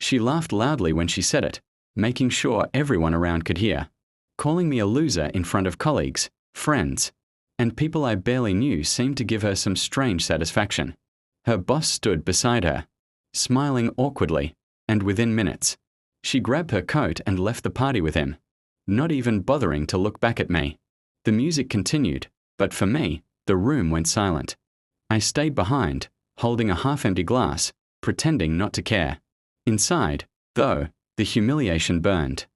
She laughed loudly when she said it, making sure everyone around could hear. Calling me a loser in front of colleagues, friends, and people I barely knew seemed to give her some strange satisfaction. Her boss stood beside her, smiling awkwardly, and within minutes, she grabbed her coat and left the party with him, not even bothering to look back at me. The music continued, but for me, the room went silent. I stayed behind, holding a half-empty glass, pretending not to care. Inside, though, the humiliation burned.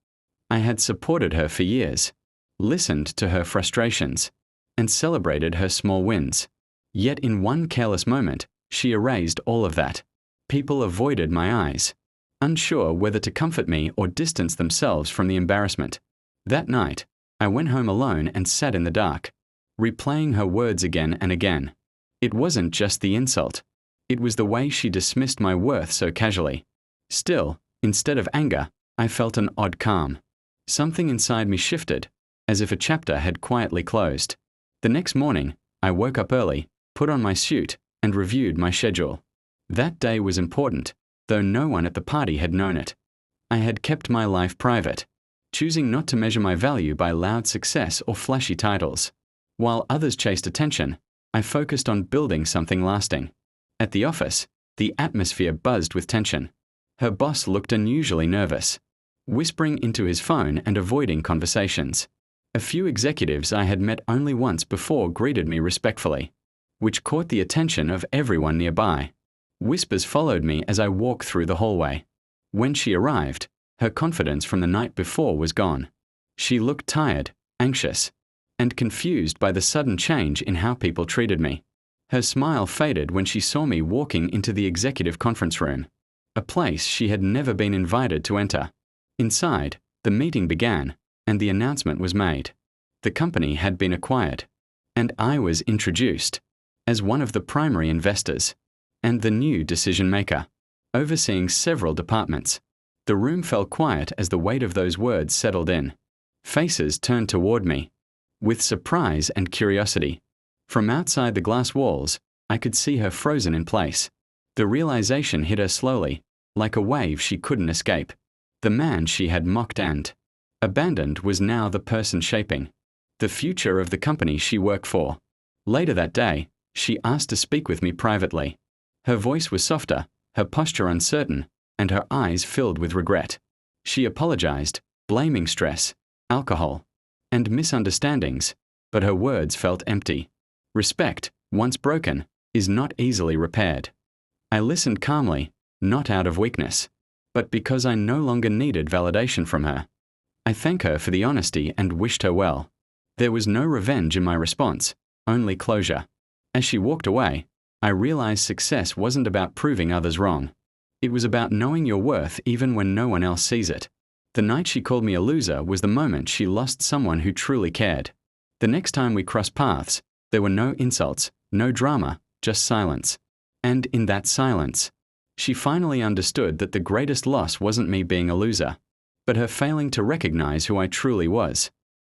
I had supported her for years, listened to her frustrations, and celebrated her small wins. Yet in one careless moment, she erased all of that. People avoided my eyes, unsure whether to comfort me or distance themselves from the embarrassment. That night, I went home alone and sat in the dark, replaying her words again and again. It wasn't just the insult. It was the way she dismissed my worth so casually. Still, instead of anger, I felt an odd calm. Something inside me shifted, as if a chapter had quietly closed. The next morning, I woke up early, put on my suit, and reviewed my schedule. That day was important, though no one at the party had known it. I had kept my life private, choosing not to measure my value by loud success or flashy titles. While others chased attention, I focused on building something lasting. At the office, the atmosphere buzzed with tension. Her boss looked unusually nervous, whispering into his phone and avoiding conversations. A few executives I had met only once before greeted me respectfully, which caught the attention of everyone nearby. Whispers followed me as I walked through the hallway. When she arrived, her confidence from the night before was gone. She looked tired, anxious, and confused by the sudden change in how people treated me. Her smile faded when she saw me walking into the executive conference room, a place she had never been invited to enter. Inside, the meeting began, and the announcement was made. The company had been acquired, and I was introduced as one of the primary investors and the new decision-maker, overseeing several departments. The room fell quiet as the weight of those words settled in. Faces turned toward me, with surprise and curiosity. From outside the glass walls, I could see her frozen in place. The realization hit her slowly, like a wave she couldn't escape. The man she had mocked and abandoned was now the person shaping the future of the company she worked for. Later that day, she asked to speak with me privately. Her voice was softer, her posture uncertain, and her eyes filled with regret. She apologized, blaming stress, alcohol, and misunderstandings, but her words felt empty. Respect, once broken, is not easily repaired. I listened calmly, not out of weakness, but because I no longer needed validation from her. I thanked her for the honesty and wished her well. There was no revenge in my response, only closure. As she walked away, I realized success wasn't about proving others wrong. It was about knowing your worth even when no one else sees it. The night she called me a loser was the moment she lost someone who truly cared. The next time we crossed paths, there were no insults, no drama, just silence. And in that silence, she finally understood that the greatest loss wasn't me being a loser, but her failing to recognize who I truly was.